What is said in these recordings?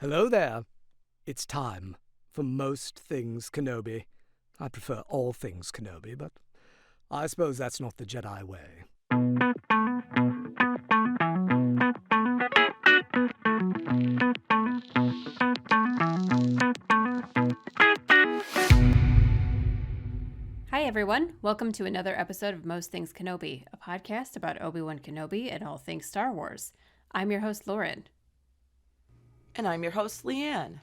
Hello there. It's time for most things Kenobi. I prefer all things Kenobi, but I suppose that's not the Jedi way. Hi, everyone. Welcome to another episode of Most Things Kenobi, a podcast about Obi-Wan Kenobi and all things Star Wars. I'm your host, Lauren. And I'm your host, Leanne.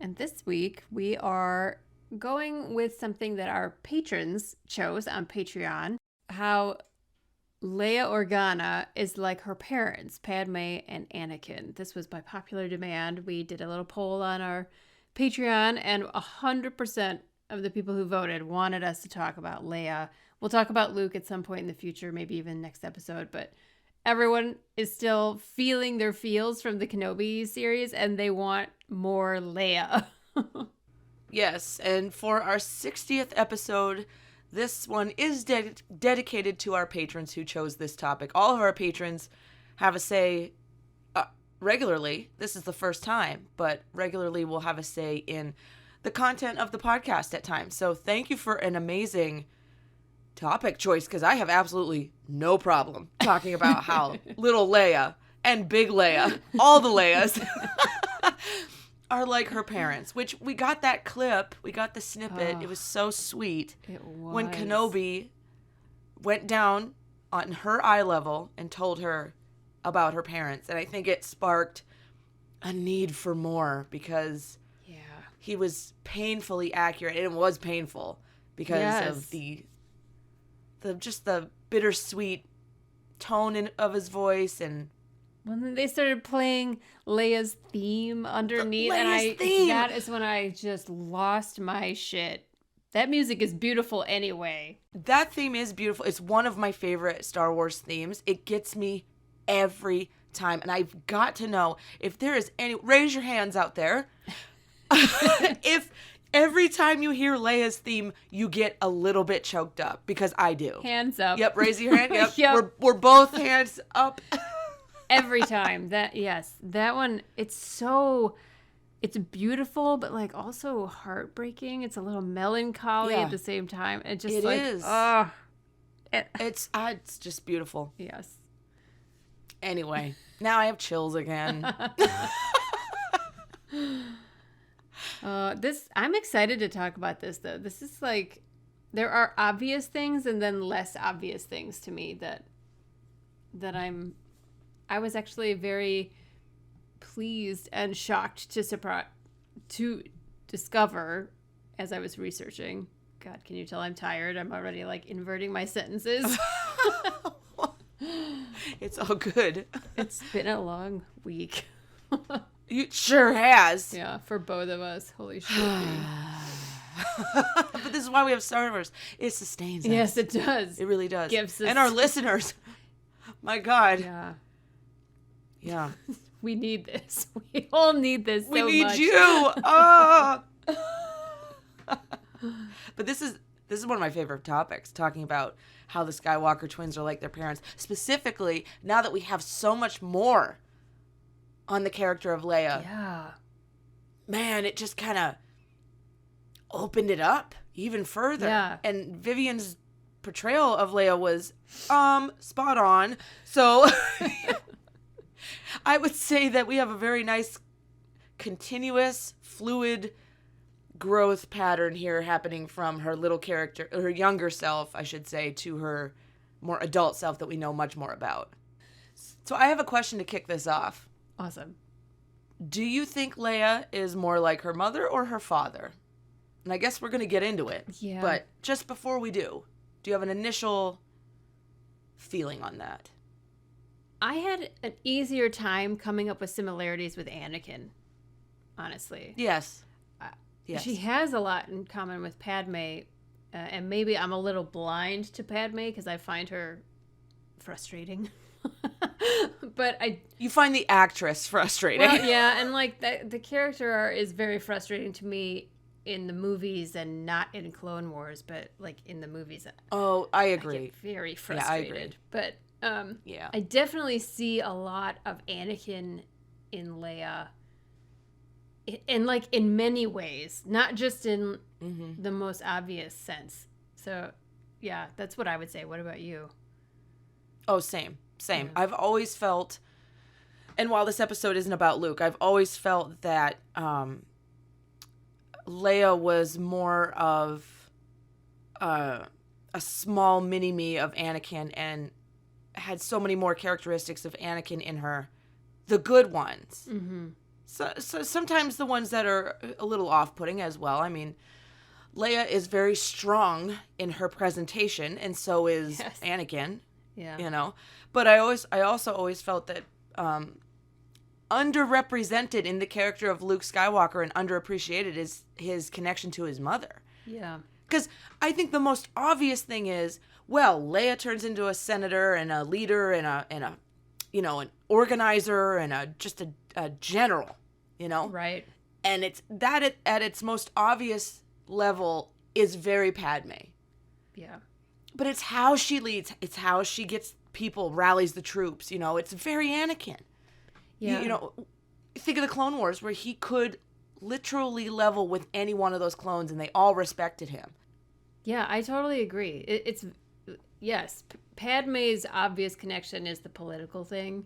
And this week, we are going with something that our patrons chose on Patreon, how Leia Organa is like her parents, Padme and Anakin. This was by popular demand. We did a little poll on our Patreon, and 100% of the people who voted wanted us to talk about Leia. We'll talk about Luke at some point in the future, maybe even next episode, but everyone is still feeling their feels from the Kenobi series, and they want more Leia. Yes, and for our 60th episode, this one is dedicated to our patrons who chose this topic. All of our patrons have a say regularly. This is the first time, but regularly we'll have a say in the content of the podcast at times. So thank you for an amazing topic choice, because I have absolutely no problem talking about how little Leia and big Leia, all the Leias, are like her parents, which we got that clip. We got the snippet. It was so sweet. It was. When Kenobi went down on her eye level and told her about her parents. And I think it sparked a need for more, because he was painfully accurate. And it was painful because of the bittersweet tone of his voice. And when they started playing Leia's theme underneath, theme. That is when I just lost my shit. That music is beautiful anyway. That theme is beautiful. It's one of my favorite Star Wars themes. It gets me every time. And I've got to know if there is any, raise your hands out there. If every time you hear Leia's theme, you get a little bit choked up, because I do. Hands up. Yep, raise your hand. Yep. Yep. We're both hands up. Every time. That one, it's beautiful, but like also heartbreaking. It's a little melancholy at the same time. It just is. It's just beautiful. Yes. Anyway, now I have chills again. I'm excited to talk about this, though. This is like, there are obvious things and then less obvious things to me that I was actually very pleased and shocked to discover as I was researching. God, can you tell I'm tired? I'm already like inverting my sentences. It's all good. It's been a long week. It sure has. Yeah, for both of us. Holy shit. But this is why we have Star Wars. It sustains us. Yes, it does. It really does. Gives us... And our listeners. My God. Yeah. We need this. We all need this we so need much. you. Oh. But this is one of my favorite topics, talking about how the Skywalker twins are like their parents. Specifically, now that we have so much more on the character of Leia. Yeah. Man, it just kind of opened it up even further. Yeah. And Vivian's portrayal of Leia was spot on. So I would say that we have a very nice, continuous, fluid growth pattern here happening from her little character, her younger self, I should say, to her more adult self that we know much more about. So I have a question to kick this off. Awesome. Do you think Leia is more like her mother or her father? And I guess we're going to get into it. Yeah. But just before we do you have an initial feeling on that? I had an easier time coming up with similarities with Anakin, honestly. Yes. Yes. She has a lot in common with Padme, and maybe I'm a little blind to Padme because I find her frustrating. But you find the actress frustrating. Well, yeah, and like the character is very frustrating to me in the movies and not in Clone Wars, but like in the movies. Oh, I agree. I get very frustrated. Yeah, I agree. But yeah, I definitely see a lot of Anakin in Leia. And like in many ways, not just in the most obvious sense. So yeah, that's what I would say. What about you? Oh, same. Yeah. I've always felt, and while this episode isn't about Luke, I've always felt that Leia was more of a small mini-me of Anakin and had so many more characteristics of Anakin in her. The good ones. Mm-hmm. So sometimes the ones that are a little off-putting as well. I mean, Leia is very strong in her presentation, and so is Anakin. Yeah. You know? But I also always felt that underrepresented in the character of Luke Skywalker and underappreciated is his connection to his mother. Yeah. Because I think the most obvious thing is, well, Leia turns into a senator and a leader and a you know, an organizer and just a general, you know? Right. And it's that at its most obvious level is very Padme. Yeah. But it's how she leads. It's how she gets people, rallies the troops. You know, it's very Anakin. Yeah. You know, think of the Clone Wars where he could literally level with any one of those clones and they all respected him. Yeah, I totally agree. It's yes, Padme's obvious connection is the political thing.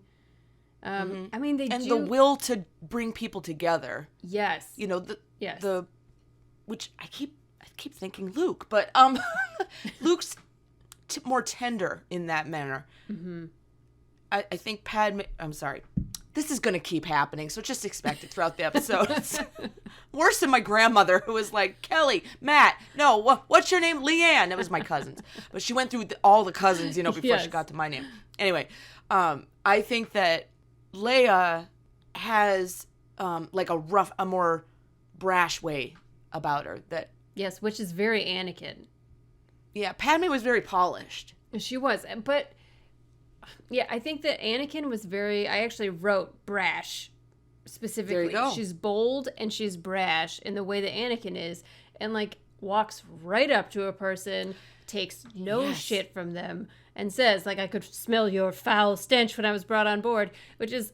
I mean, they and do... the will to bring people together. Yes. You know, yes. Which I keep thinking Luke, but Luke's more tender in that manner. Mm-hmm. I think Padme. I'm sorry. This is going to keep happening, so just expect it throughout the episodes. Worse than my grandmother, who was like, Kelly, Matt, no, what's your name? Leanne. That was my cousins. But she went through all the cousins, you know, before she got to my name. Anyway, I think that Leia has like a more brash way about her. That Yes, which is very Anakin. Yeah, Padme was very polished. She was, but... Yeah, I think that Anakin was I actually wrote brash specifically. There you go. She's bold and she's brash in the way that Anakin is, and like walks right up to a person, takes no shit from them, and says, like, I could smell your foul stench when I was brought on board, which is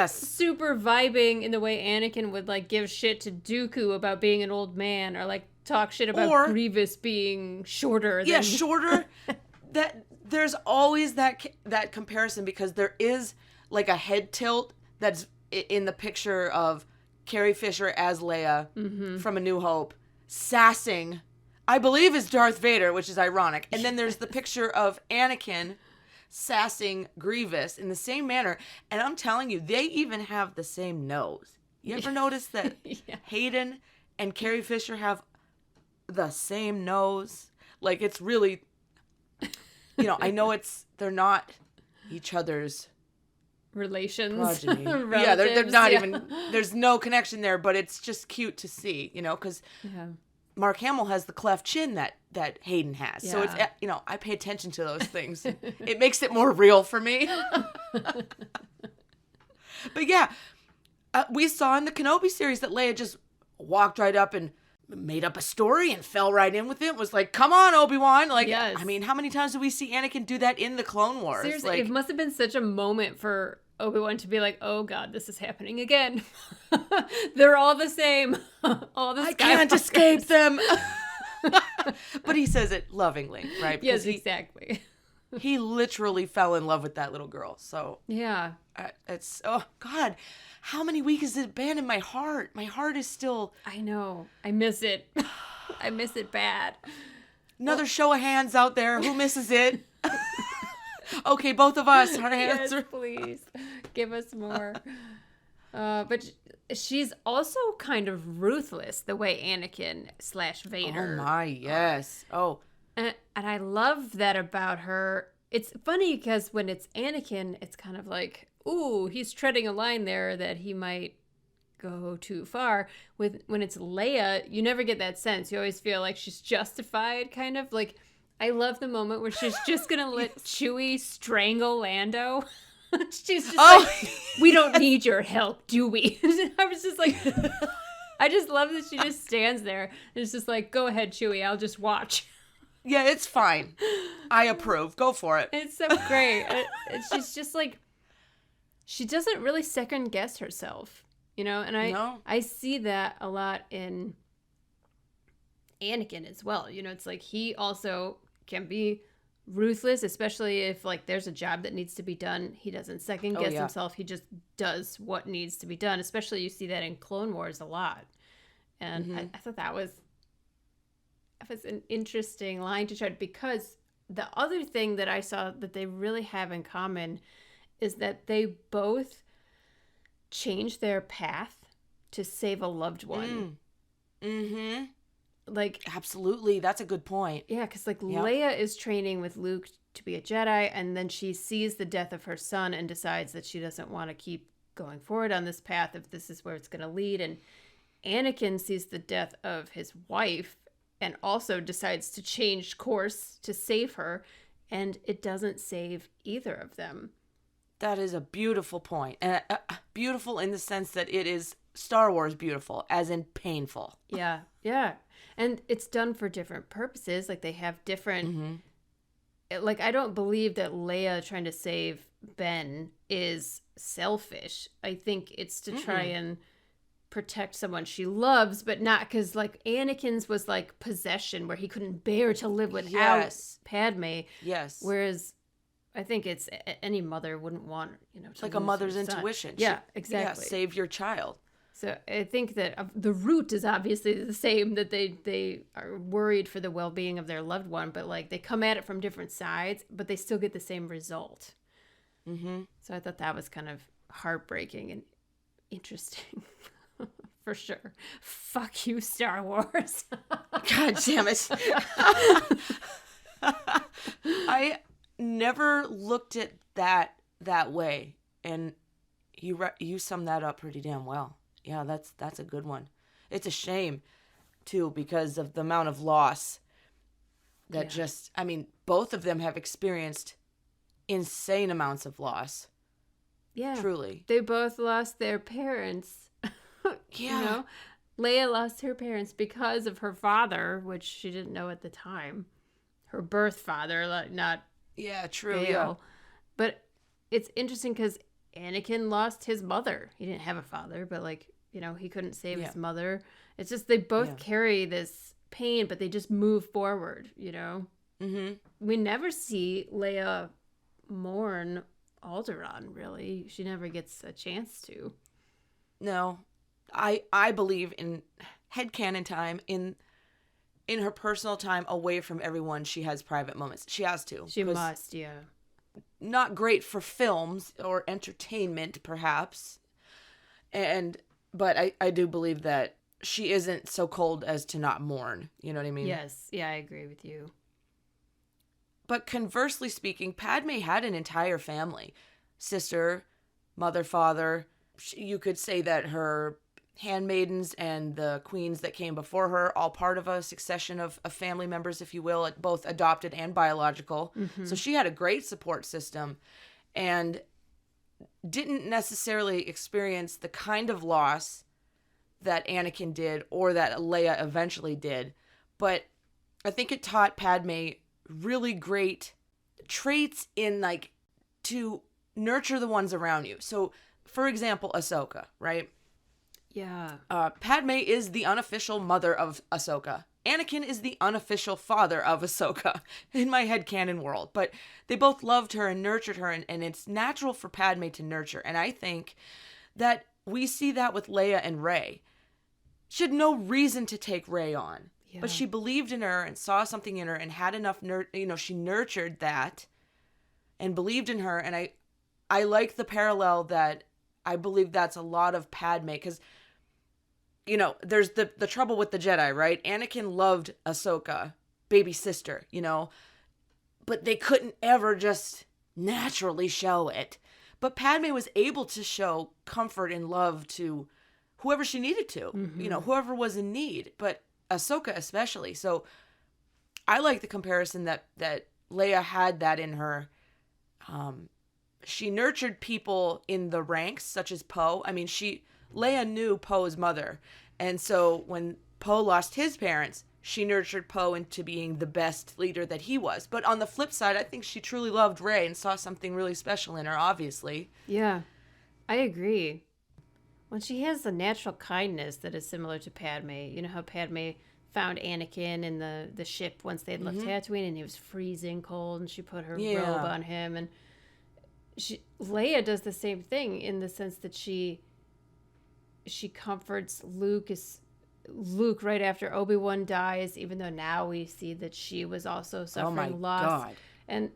super vibing in the way Anakin would like give shit to Dooku about being an old man, or like talk shit about Grievous being shorter. Yeah, shorter. There's always that comparison, because there is like a head tilt that's in the picture of Carrie Fisher as Leia from A New Hope, sassing, I believe is Darth Vader, which is ironic. And then there's the picture of Anakin sassing Grievous in the same manner. And I'm telling you, they even have the same nose. You ever notice that Hayden and Carrie Fisher have the same nose? Like, it's really... You know, I know they're not each other's relations. Progeny. Yeah, they're not even, there's no connection there, but it's just cute to see, you know, because Mark Hamill has the cleft chin that Hayden has. Yeah. So it's, you know, I pay attention to those things. It makes it more real for me. But yeah, we saw in the Kenobi series that Leia just walked right up and made up a story and fell right in with it. Was like, come on, Obi-Wan. Like, I mean, how many times do we see Anakin do that in the Clone Wars? Seriously, like, it must have been such a moment for Obi-Wan to be like, oh God, this is happening again. They're all the same. All the I can't escape them. But he says it lovingly, right? Yes, exactly. He literally fell in love with that little girl. So yeah, it's, oh God, how many weeks has it been in my heart? My heart is still... I know. I miss it. I miss it bad. Another show of hands out there. Who misses it? Okay, both of us. Our hands are... please. Give us more. But she's also kind of ruthless, the way Anakin / Vader. Oh my, yes. Oh. And I love that about her. It's funny because when it's Anakin, it's kind of like... ooh, he's treading a line there that he might go too far. When it's Leia, you never get that sense. You always feel like she's justified, kind of. Like, I love the moment where she's just going to let Chewie strangle Lando. She's just like, we don't need your help, do we? I was just like, I just love that she just stands there and it's just like, go ahead, Chewie, I'll just watch. Yeah, it's fine. I approve. Go for it. It's so great. She's just like, she doesn't really second guess herself. you know, and I see that a lot in Anakin as well. You know, it's like he also can be ruthless, especially if like there's a job that needs to be done. He doesn't second guess himself. He just does what needs to be done. Especially you see that in Clone Wars a lot. And I thought that was an interesting line to tread, because the other thing that I saw that they really have in common is that they both change their path to save a loved one. Like, absolutely, that's a good point. Yeah, because like Leia is training with Luke to be a Jedi, and then she sees the death of her son and decides that she doesn't want to keep going forward on this path if this is where it's going to lead. And Anakin sees the death of his wife and also decides to change course to save her, and it doesn't save either of them. That is a beautiful point. And beautiful in the sense that it is Star Wars beautiful, as in painful. Yeah, yeah. And it's done for different purposes. Like, they have different... Like, I don't believe that Leia trying to save Ben is selfish. I think it's to try and protect someone she loves, but not because, like, Anakin's was, like, possession, where he couldn't bear to live without Padme. Yes. Whereas I think it's... Any mother wouldn't want, you know, to like a mother's intuition. Yeah, exactly. Yeah, save your child. So I think that the root is obviously the same, that they are worried for the well-being of their loved one, but like they come at it from different sides, but they still get the same result. So I thought that was kind of heartbreaking and interesting. For sure. Fuck you, Star Wars. God damn it. I never looked at that way, and you summed that up pretty damn well. Yeah, that's a good one. It's a shame, too, because of the amount of loss that I mean, both of them have experienced insane amounts of loss. Yeah. Truly. They both lost their parents. You know? Leia lost her parents because of her father, which she didn't know at the time. Her birth father, like, not true. Bail. Yeah. But it's interesting because Anakin lost his mother. He didn't have a father, but like, you know, he couldn't save his mother. It's just they both carry this pain, but they just move forward, you know? We never see Leia mourn Alderaan, really. She never gets a chance to. No. I believe in headcanon time, in her personal time away from everyone, she has private moments. She has to. She must, yeah. Not great for films or entertainment, perhaps. But I do believe that she isn't so cold as to not mourn. You know what I mean? Yes. Yeah, I agree with you. But conversely speaking, Padme had an entire family. Sister, mother, father. You could say that her handmaidens and the queens that came before her, all part of a succession of family members, if you will, both adopted and biological. So she had a great support system and didn't necessarily experience the kind of loss that Anakin did or that Leia eventually did. But I think it taught Padme really great traits in, like, to nurture the ones around you. So, for example, Ahsoka, right? Yeah. Padme is the unofficial mother of Ahsoka. Anakin is the unofficial father of Ahsoka in my headcanon world. But they both loved her and nurtured her, and it's natural for Padme to nurture. And I think that we see that with Leia and Rey. She had no reason to take Rey on. Yeah. But she believed in her and saw something in her and had enough, she nurtured that and believed in her. And I like the parallel that I believe that's a lot of Padme, because, you know, there's the trouble with the Jedi, right? Anakin loved Ahsoka, baby sister, you know, but they couldn't ever just naturally show it. But Padme was able to show comfort and love to whoever she needed to, you know, whoever was in need, but Ahsoka especially. So I like the comparison that Leia had that in her. She nurtured people in the ranks, such as Poe. I mean, Leia knew Poe's mother. And so when Poe lost his parents, she nurtured Poe into being the best leader that he was. But on the flip side, I think she truly loved Rey and saw something really special in her, obviously. Yeah, I agree. Well, she has a natural kindness that is similar to Padme. You know how Padme found Anakin in the ship once they'd left Tatooine and he was freezing cold and she put her robe on him. And Leia does the same thing in the sense that she comforts Luke right after Obi-Wan dies, even though now we see that she was also suffering loss. God. And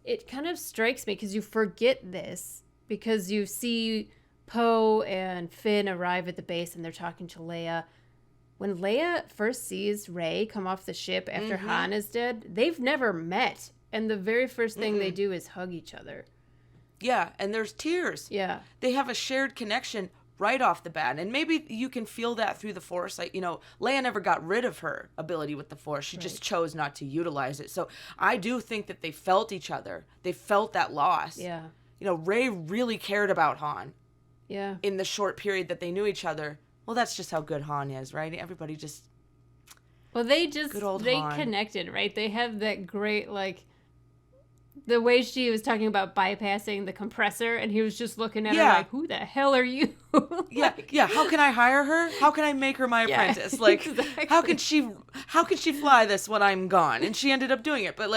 it kind of strikes me because you forget this because you see Poe and Finn arrive at the base and they're talking to Leia. When Leia first sees Rey come off the ship after Han is dead, they've never met. And the very first thing they do is hug each other. Yeah, and there's tears. Yeah. They have a shared connection right off the bat. And maybe you can feel that through the Force. Like, Leia never got rid of her ability with the Force. She just chose not to utilize it. So I do think that they felt each other. They felt that loss. Yeah. Rey really cared about Han. Yeah. In the short period that they knew each other. Well, that's just how good Han is, right? Everybody just... Well, they Han. connected, right? They have that great, the way she was talking about bypassing the compressor, and he was just looking at her like, who the hell are you? Yeah. How can I hire her? How can I make her my apprentice? Exactly. how can she fly this when I'm gone? And she ended up doing it. But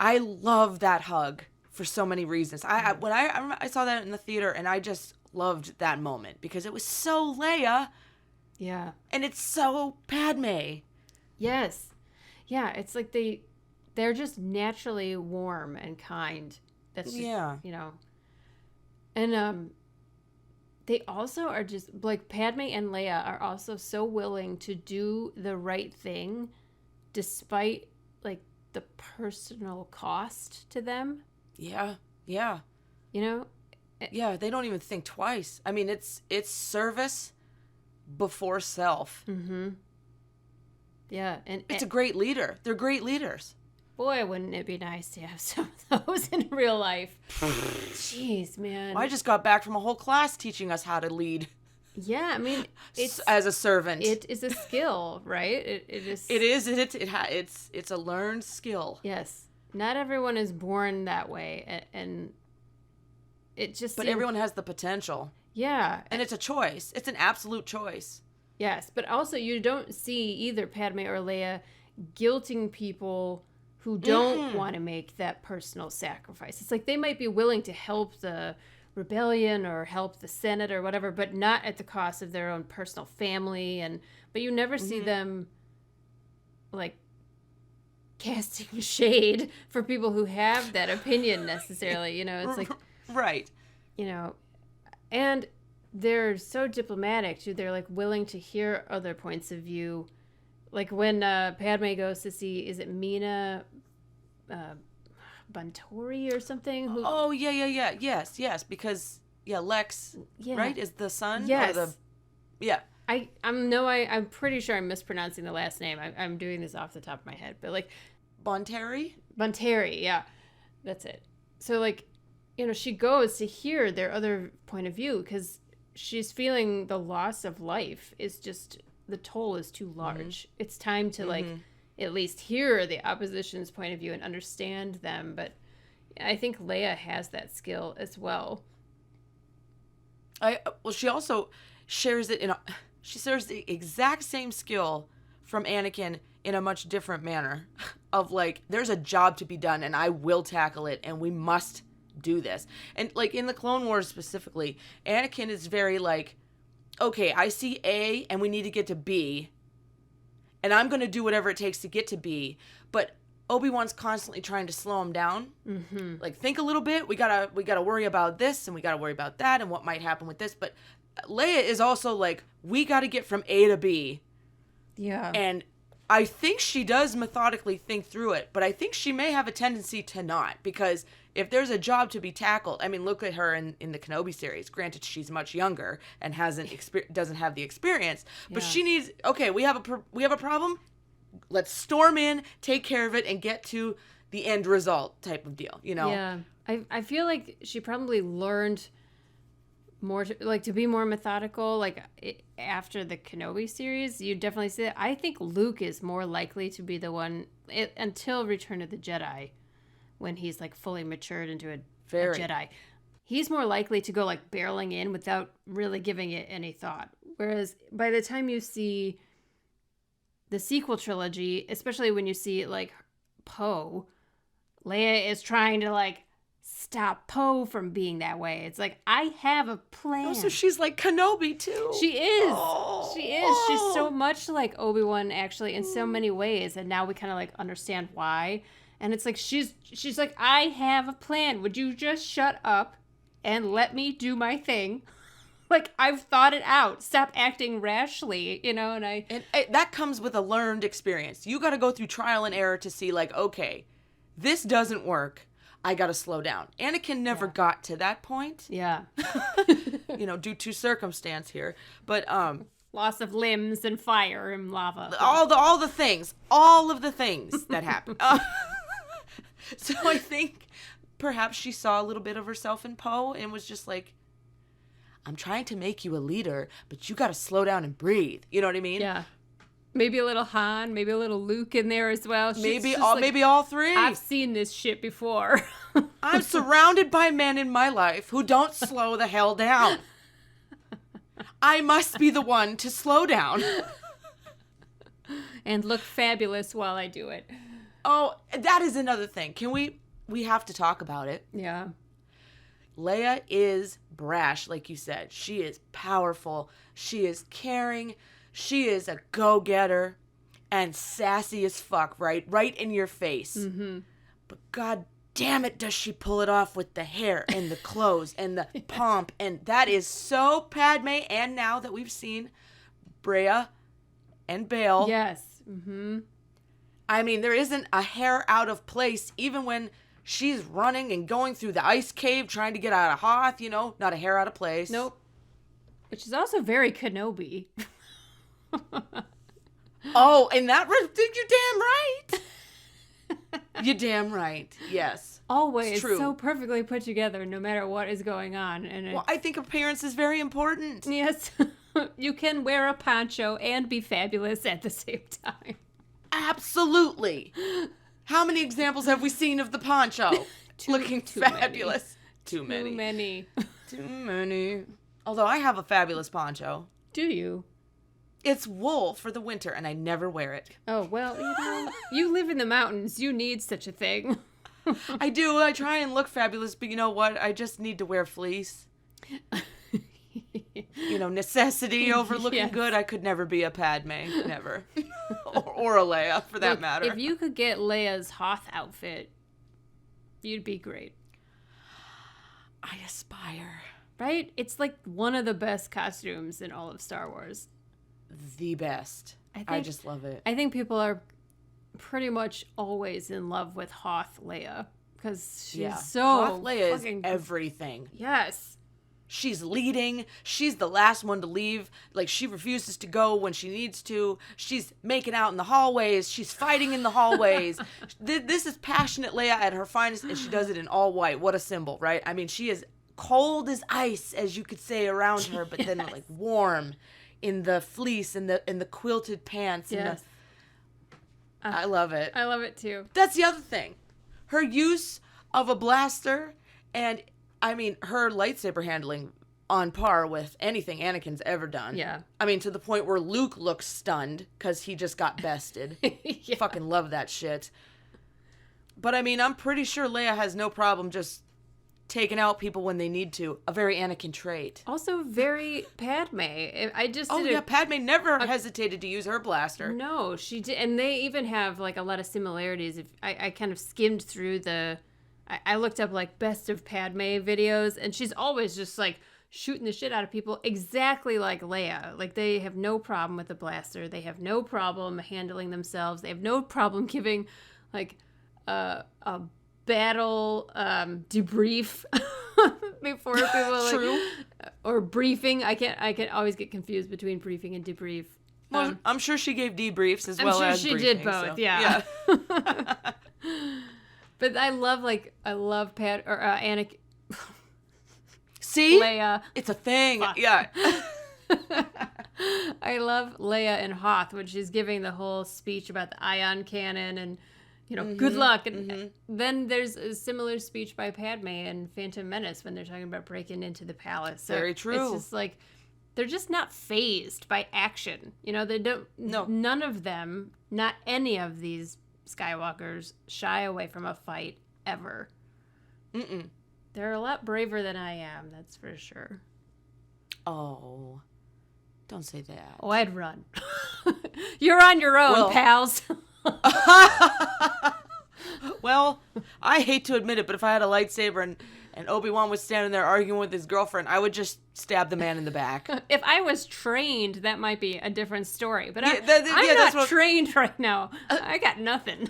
I love that hug for so many reasons. When I saw that in the theater, and I just loved that moment because it was so Leia. Yeah. And it's so Padme. Yes. Yeah, it's like they're just naturally warm and kind. That's just, And they also are just, Padme and Leia are also so willing to do the right thing despite, the personal cost to them. Yeah. Yeah, they don't even think twice. I mean, it's service before self. Mm-hmm. Yeah, and it's a great leader. They're great leaders. Boy, wouldn't it be nice to have some of those in real life? Jeez, man. I just got back from a whole class teaching us how to lead. Yeah, I mean, it's as a servant. It is a skill, right? It is. It is. It's a learned skill. Yes, not everyone is born that way, and it just. But everyone has the potential. Yeah, and it's a choice. It's an absolute choice. Yes, but also you don't see either Padme or Leia guilting people who don't want to make that personal sacrifice. It's like they might be willing to help the rebellion or help the Senate or whatever, but not at the cost of their own personal family. But you never see them casting shade for people who have that opinion necessarily. It's like right. And they're so diplomatic too. They're willing to hear other points of view. Like when Padme goes to see, is it Mina Buntori or something? Yes. Because Lex, right, is the son. Yes. I'm pretty sure I'm mispronouncing the last name. I'm doing this off the top of my head, but Buntori, yeah, that's it. So she goes to hear their other point of view because she's feeling the loss of life is just, the toll is too large. It's time to at least hear the opposition's point of view and understand them. But I think Leia has that skill as well. She also shares it she shares the exact same skill from Anakin in a much different manner of there's a job to be done and I will tackle it and we must do this. And in the Clone Wars specifically, Anakin is very okay, I see A and we need to get to B and I'm going to do whatever it takes to get to B, but Obi-Wan's constantly trying to slow him down. Think a little bit. We gotta worry about this and we gotta worry about that and what might happen with this. But Leia is also we gotta get from A to B. Yeah. And I think she does methodically think through it, but I think she may have a tendency to not, because if there's a job to be tackled, I mean, look at her in the Kenobi series. Granted, she's much younger and doesn't have the experience, but she needs, okay, we have a problem. Let's storm in, take care of it, and get to the end result type of deal, Yeah. I feel like she probably learned more to be more methodical after the Kenobi series. You definitely see that. I think Luke is more likely to be the one until Return of the Jedi, when he's fully matured into a Jedi. he's more likely to go like barreling in without really giving it any thought. Whereas by the time you see the sequel trilogy, especially when you see like Poe, Leia is trying to like stop Poe from being that way. It's like, I have a plan. Oh, so she's like Kenobi too. She is. She is. She's so much like Obi-Wan actually in so many ways, and now we kind of like understand why. And it's like she's like, I have a plan. Would you just shut up and let me do my thing? Like, I've thought it out. Stop acting rashly, you know. And that comes with a learned experience. You got to go through trial and error to see, like, okay, this doesn't work. I got to slow down. Anakin never got to that point. Yeah. Due to circumstance here. But loss of limbs and fire and lava. all of the things that happen. So I think perhaps she saw a little bit of herself in Poe and was just like, I'm trying to make you a leader, but you got to slow down and breathe. You know what I mean? Yeah. Maybe a little Han, maybe a little Luke in there as well. Maybe all three. I've seen this shit before. I'm surrounded by men in my life who don't slow the hell down. I must be the one to slow down. And look fabulous while I do it. Oh, that is another thing. We have to talk about it. Yeah. Leia is brash, like you said. She is powerful. She is caring. She is a go-getter and sassy as fuck, right? Right in your face. Mm-hmm. But god damn it, does she pull it off with the hair and the clothes and the pomp. And that is so Padme. And now that we've seen Brea and Bail. Yes. Mm-hmm. I mean, there isn't a hair out of place, even when she's running and going through the ice cave trying to get out of Hoth, not a hair out of place. Nope. Which is also very Kenobi. Oh, and you're damn right. You're damn right. Yes. Always true. so perfectly put together no matter what is going on. And well, I think appearance is very important. Yes. You can wear a poncho and be fabulous at the same time. Absolutely. How many examples have we seen of the poncho looking fabulous? Too many. Too many. Although I have a fabulous poncho. Do you? It's wool for the winter, and I never wear it. Oh, well, you live in the mountains. You need such a thing. I do. I try and look fabulous, but you know what? I just need to wear fleece. Necessity over looking good. I could never be a Padme. Never. or a Leia, for that matter. If you could get Leia's Hoth outfit, you'd be great. I aspire. Right? It's like one of the best costumes in all of Star Wars. The best. I just love it. I think people are pretty much always in love with Hoth Leia because she's so Hoth Leia fucking... is everything. Yes. She's leading. She's the last one to leave. Like, she refuses to go when she needs to. She's making out in the hallways. She's fighting in the hallways. This is passionate Leia at her finest, and she does it in all white. What a symbol, right? I mean, she is cold as ice, as you could say, around her, but then like warm in the fleece and the quilted pants. Yes. I love it. I love it too. That's the other thing. Her use of a blaster and, I mean, her lightsaber handling on par with anything Anakin's ever done. Yeah. I mean, to the point where Luke looks stunned because he just got bested. Yeah. Fucking love that shit. But, I mean, I'm pretty sure Leia has no problem just taking out people when they need to. A very Anakin trait. Also very Padme. Padme never hesitated to use her blaster. No, she did. And they even have like a lot of similarities. I kind of skimmed through I looked up like best of Padme videos, and she's always just like shooting the shit out of people exactly like Leia. Like, they have no problem with the blaster. They have no problem handling themselves. They have no problem giving like a battle debrief before people True. Or briefing. I can always get confused between briefing and debrief. Well, I'm sure she gave debriefs as well as she briefings, did both. so, Yeah. But I love Anakin. See? Leia. It's a thing. Fuck. Yeah. I love Leia and Hoth when she's giving the whole speech about the ion cannon, and you know, good luck. And then there's a similar speech by Padme in Phantom Menace when they're talking about breaking into the palace. So Very true. It's just like, they're just not fazed by action. You know, they don't, none of them, not any of these Skywalkers shy away from a fight ever. They're a lot braver than I am, that's for sure. Oh, don't say that. Oh, I'd run. You're on your own, pals. Well, I hate to admit it, but if I had a lightsaber and Obi-Wan was standing there arguing with his girlfriend, I would just stab the man in the back. If I was trained, that might be a different story. But I'm that's not trained right now. I got nothing.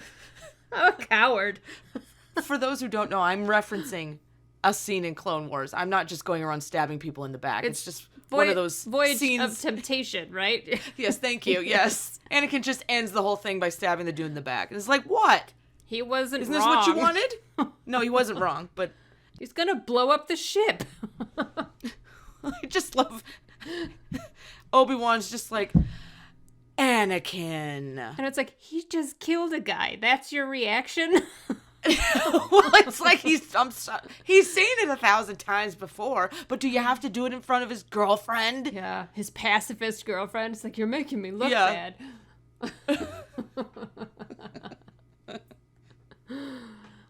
I'm a coward. For those who don't know, I'm referencing a scene in Clone Wars. I'm not just going around stabbing people in the back. It's just one of those Voyage scenes of Temptation, right? Yes, thank you. Yes. Anakin just ends the whole thing by stabbing the dude in the back. And it's like, what? He wasn't Isn't wrong. this what you wanted? No, he wasn't wrong, but... He's gonna blow up the ship. I just love... Obi-Wan's just like, Anakin. And it's like, he just killed a guy. That's your reaction? Well, it's like he's seen it 1,000 times before, but do you have to do it in front of his girlfriend? Yeah, his pacifist girlfriend. It's like, you're making me look bad.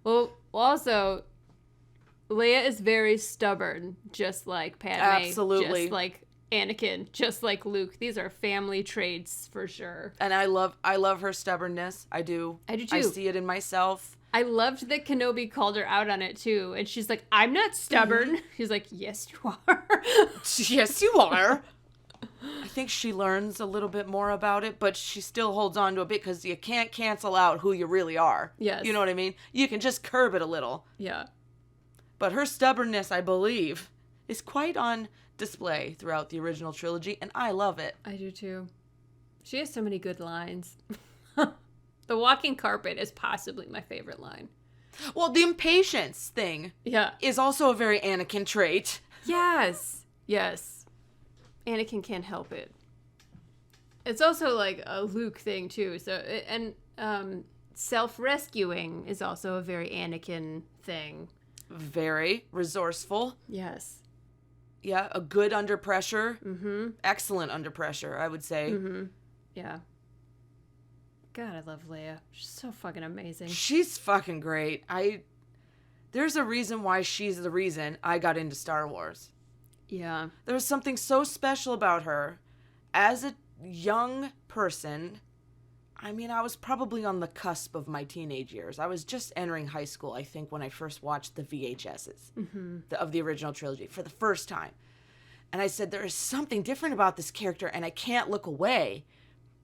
Well, also, Leia is very stubborn, just like Padme. Absolutely. Just like Anakin, just like Luke. These are family traits for sure. And I love her stubbornness. I do. I do too. I see it in myself. I loved that Kenobi called her out on it too. And she's like, I'm not stubborn. He's like, yes, you are. Yes, you are. I think she learns a little bit more about it, but she still holds on to a bit because you can't cancel out who you really are. Yes. You know what I mean? You can just curb it a little. Yeah. But her stubbornness, I believe, is quite on display throughout the original trilogy, and I love it. I do too. She has so many good lines. The walking carpet is possibly my favorite line. Well, the impatience thing is also a very Anakin trait. Yes. Yes. Anakin can't help it. It's also like a Luke thing too. So self-rescuing is also a very Anakin thing. Very resourceful. Yes. Yeah, a good under pressure. Mm-hmm. Excellent under pressure, I would say. Mm-hmm. Yeah. God, I love Leia. She's so fucking amazing. She's fucking great. There's a reason why she's the reason I got into Star Wars. Yeah. There was something so special about her. As a young person, I mean, I was probably on the cusp of my teenage years. I was just entering high school, I think, when I first watched the VHSs of the original trilogy for the first time. And I said, there is something different about this character, and I can't look away.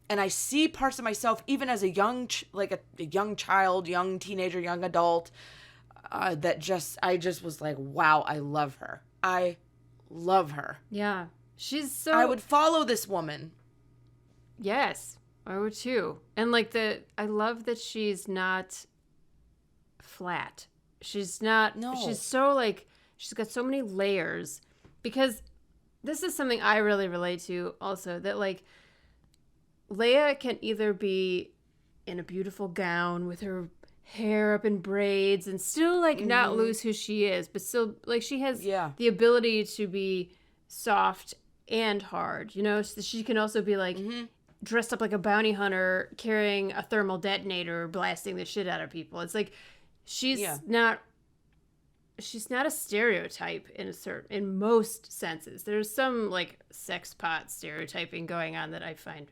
And I see parts of myself, even as a young, a young child, young teenager, young adult, I just was like, wow, I love her. I love her. Yeah. She's so... I would follow this woman. Yes. I would too. And I love that she's not flat. She's not... No. She's so she's got so many layers. Because this is something I really relate to also, that Leia can either be in a beautiful gown with her hair up in braids and still not lose who she is, but still she has the ability to be soft and hard, you know. So she can also be dressed up like a bounty hunter carrying a thermal detonator blasting the shit out of people. It's she's not a stereotype in most senses. There's some sex pot stereotyping going on that I find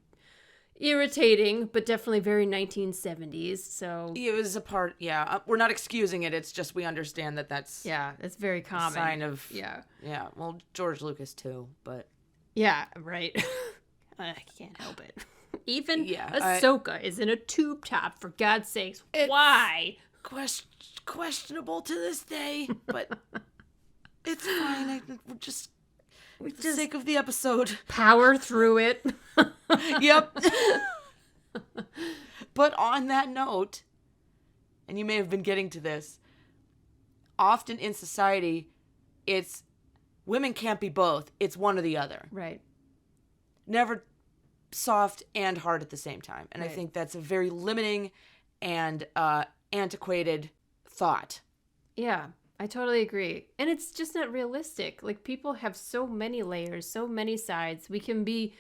irritating, but definitely very 1970s. So it was a part. We're not excusing it. It's just we understand that's it's very common. A sign of yeah. Well, George Lucas too, but right. I can't help it. Even Ahsoka is in a tube top, for God's sakes. Why? Questionable to this day, but it's fine. For the sake of the episode, power through it. Yep. But on that note, and you may have been getting to this, often in society, it's women can't be both. It's one or the other. Right. Never soft and hard at the same time. And right. I think that's a very limiting and antiquated thought. Yeah, I totally agree. And it's just not realistic. Like, people have so many layers, so many sides. We can be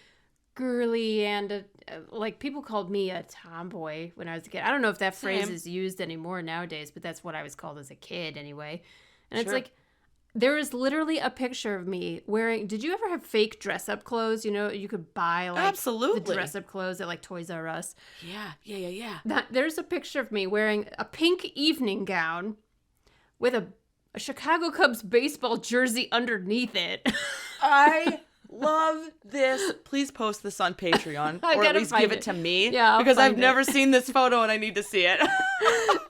girly and like, people called me a tomboy when I was a kid. I don't know if that phrase Same. is used anymore nowadays, but that's what I was called as a kid anyway. And it's Sure. like, there is literally a picture of me wearing, did you ever have fake dress up clothes? You know, you could buy like Absolutely. the dress up clothes at like Toys R Us. Yeah. There's a picture of me wearing a pink evening gown with a Chicago Cubs baseball jersey underneath it. I love this. Please post this on Patreon, I or at gotta least find give it. it to me. Yeah, I'll because find I've it. never seen this photo and I need to see it.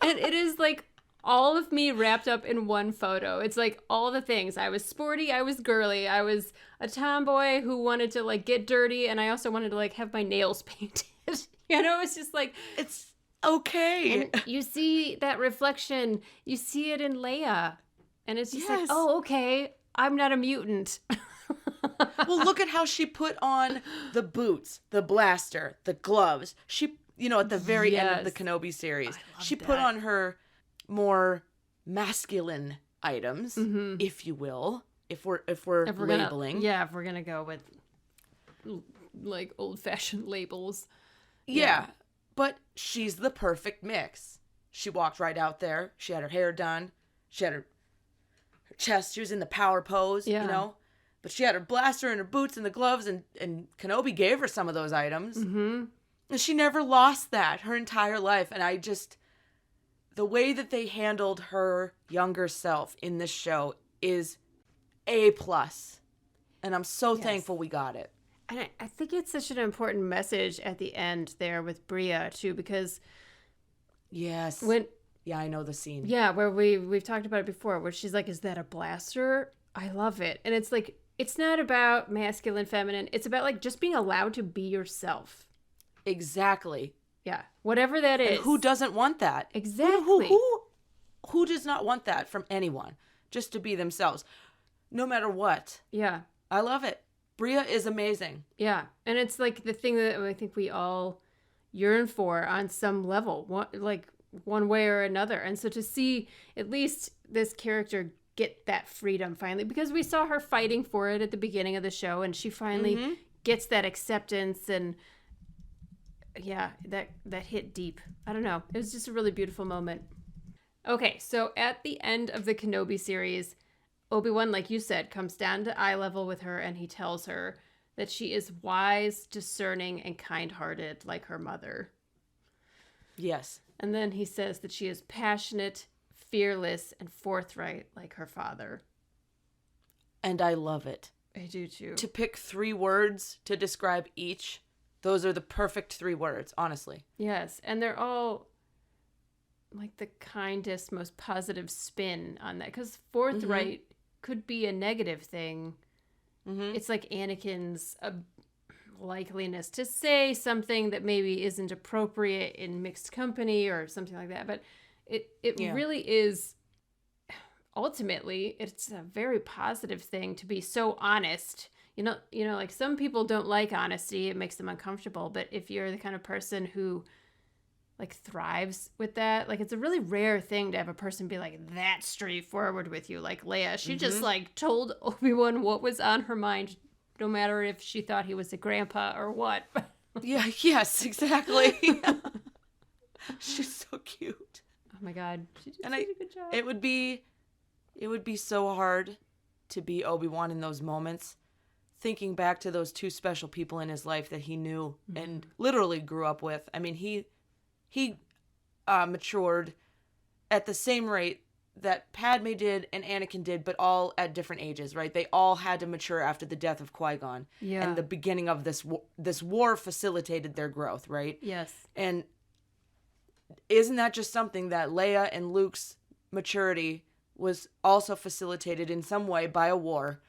And it is like all of me wrapped up in one photo. It's like all the things. I was sporty, I was girly, I was a tomboy who wanted to like get dirty, and I also wanted to like have my nails painted. You know, it's just like, It's okay. and you see that reflection, you see it in Leia, and it's just like, Yes. oh, okay, I'm not a mutant. Well, look at how she put on the boots, the blaster, the gloves. She, at the very end of the Yes. Kenobi series, I love she put that. on her more masculine items, if you will, if we're If we're labeling. if we're gonna go with like old fashioned labels. Yeah. But she's the perfect mix. She walked right out there. She had her hair done. She had her chest. She was in the power pose, Yeah. But she had her blaster and her boots and the gloves, and Kenobi gave her some of those items. Mm-hmm. And she never lost that her entire life. And the way that they handled her younger self in this show is A+. And I'm so thankful we got it. And I think it's such an important message at the end there with Bria too, because Yes. Yeah, I know the scene. where we've talked about it before, where she's like, "Is that a blaster?" I love it, and it's like, it's not about masculine, feminine. It's about like just being allowed to be yourself. Exactly. Yeah, whatever that is. And who doesn't want that? Exactly. Who does not want that from anyone? Just to be themselves, no matter what. Yeah. I love it. Bria is amazing. Yeah, and it's like the thing that I think we all yearn for on some level, one way or another. And so to see at least this character get that freedom finally, because we saw her fighting for it at the beginning of the show, and she finally gets that acceptance, and yeah, that hit deep. I don't know. It was just a really beautiful moment. Okay, so at the end of the Kenobi series, Obi-Wan, like you said, comes down to eye level with her, and he tells her that she is wise, discerning, and kind-hearted like her mother. Yes. And then he says that she is passionate, fearless, and forthright like her father. And I love it. I do too. To pick 3 words to describe each, those are the perfect 3 words, honestly. Yes, and they're all like the kindest, most positive spin on that. Because forthright could be a negative thing. It's like Anakin's likeliness to say something that maybe isn't appropriate in mixed company or something like that. But it really is, ultimately, it's a very positive thing to be so honest. You know, like some people don't like honesty. It makes them uncomfortable. But if you're the kind of person who like thrives with that, like it's a really rare thing to have a person be like that straightforward with you, like Leia. She just like told Obi-Wan what was on her mind, no matter if she thought he was a grandpa or what. Yeah, yes, exactly. She's so cute. Oh my god, she did And such a good job. it would be so hard to be Obi-Wan in those moments, thinking back to those 2 special people in his life that he knew and literally grew up with. I mean, he matured at the same rate that Padme did and Anakin did, but all at different ages, right? They all had to mature after the death of Qui-Gon. Yeah. And the beginning of this war facilitated their growth, right? Yes. And isn't that just something that Leia and Luke's maturity was also facilitated in some way by a war?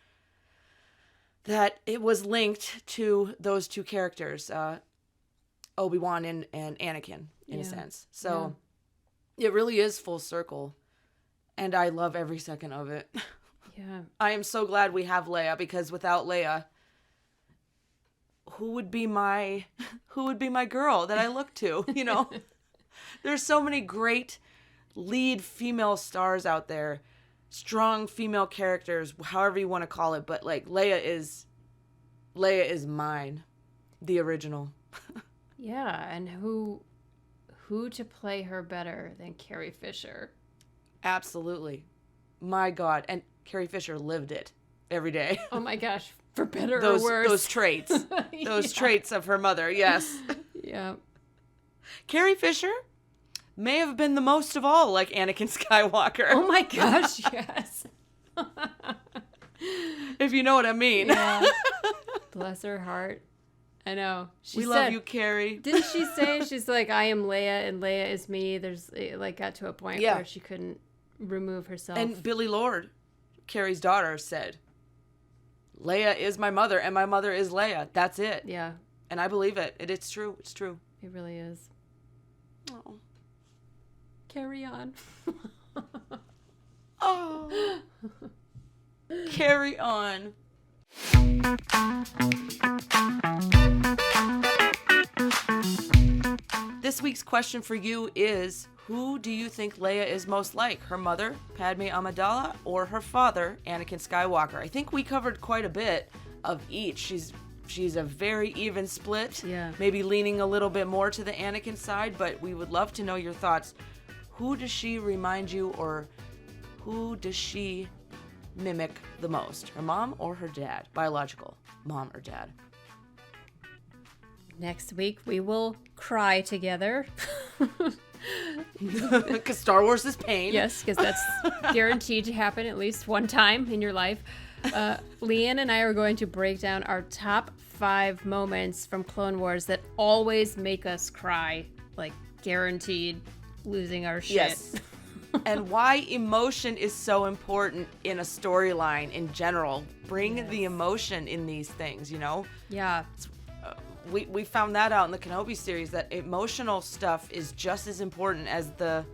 That it was linked to those 2 characters, Obi-Wan and Anakin, in a sense. So it really is full circle. And I love every second of it. Yeah. I am so glad we have Leia, because without Leia, who would be my girl that I look to, There's so many great lead female stars out there, strong female characters, however you want to call it, but like Leia is mine, the original. Yeah, and who to play her better than Carrie Fisher? Absolutely. My God. And Carrie Fisher lived it every day. Oh my gosh, for better or worse. Those traits. Those traits of her mother, yes. Yeah. Carrie Fisher may have been the most of all like Anakin Skywalker. Oh my gosh, yes. If you know what I mean. Yeah. Bless her heart. I know. We love you, Carrie. Didn't she say, she's like, I am Leia and Leia is me? There's, it like, got to a point where she couldn't remove herself. And Billie Lourd, Carrie's daughter, said, Leia is my mother and my mother is Leia. That's it. Yeah. And I believe it. It's true. It's true. It really is. Oh. Carry on. Oh. Carry on. This week's question for you is, who do you think Leia is most like? Her mother, Padme Amidala, or her father, Anakin Skywalker? I think we covered quite a bit of each. She's a very even split. Yeah. Maybe leaning a little bit more to the Anakin side, but we would love to know your thoughts. Who does she remind you, or who does she mimic the most? Her mom or her dad? Biological mom or dad? Next week, we will cry together. Because Star Wars is pain. Yes, because that's guaranteed to happen at least one time in your life. Leanne and I are going to break down our top 5 moments from Clone Wars that always make us cry. Like, guaranteed losing our shit. Yes. And why emotion is so important in a storyline in general. Bring the emotion in these things, you know? Yeah. We found that out in the Kenobi series, that emotional stuff is just as important as the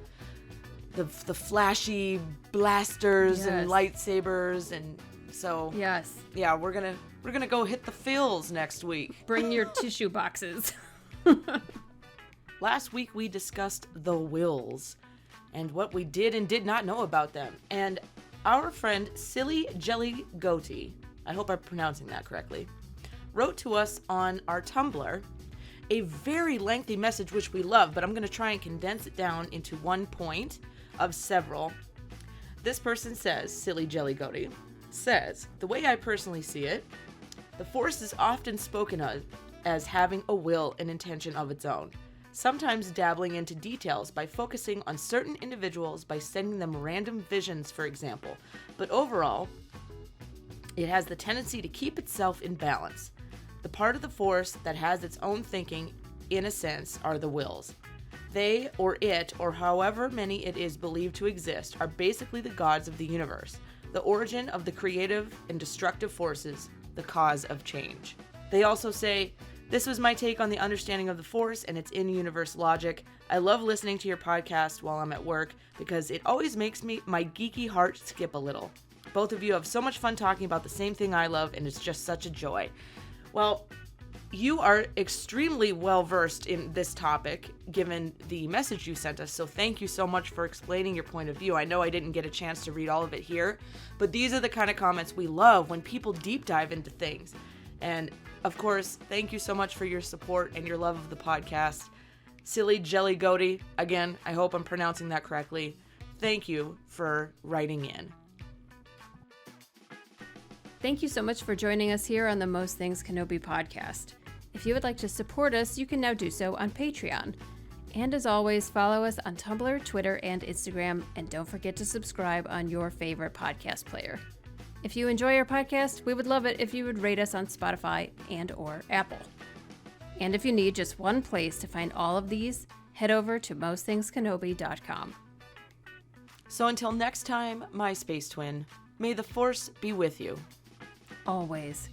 flashy blasters and lightsabers, and so yeah, we're gonna go hit the feels next week. Bring your tissue boxes. Last week we discussed the Wills and what we did and did not know about them, and our friend Silly Jelly Goatee, I hope I'm pronouncing that correctly, wrote to us on our Tumblr a very lengthy message, which we love, but I'm going to try and condense it down into one point of several. This person says, Silly Jelly Goatee, says, the way I personally see it, the Force is often spoken of as having a will and intention of its own, sometimes dabbling into details by focusing on certain individuals by sending them random visions, for example, but overall, it has the tendency to keep itself in balance. The part of the Force that has its own thinking, in a sense, are the Wills. They, or it, or however many it is believed to exist, are basically the gods of the universe, the origin of the creative and destructive forces, the cause of change. They also say, this was my take on the understanding of the Force and its in-universe logic. I love listening to your podcast while I'm at work because it always makes my geeky heart skip a little. Both of you have so much fun talking about the same thing I love, and it's just such a joy. Well, you are extremely well-versed in this topic, given the message you sent us, so thank you so much for explaining your point of view. I know I didn't get a chance to read all of it here, but these are the kind of comments we love when people deep dive into things. And, of course, thank you so much for your support and your love of the podcast. Silly Jelly Goatee, again, I hope I'm pronouncing that correctly. Thank you for writing in. Thank you so much for joining us here on the Most Things Kenobi podcast. If you would like to support us, you can now do so on Patreon. And as always, follow us on Tumblr, Twitter, and Instagram, and don't forget to subscribe on your favorite podcast player. If you enjoy our podcast, we would love it if you would rate us on Spotify and or Apple. And if you need just one place to find all of these, head over to mostthinkskenobi.com. So until next time, my space twin, may the Force be with you. Always.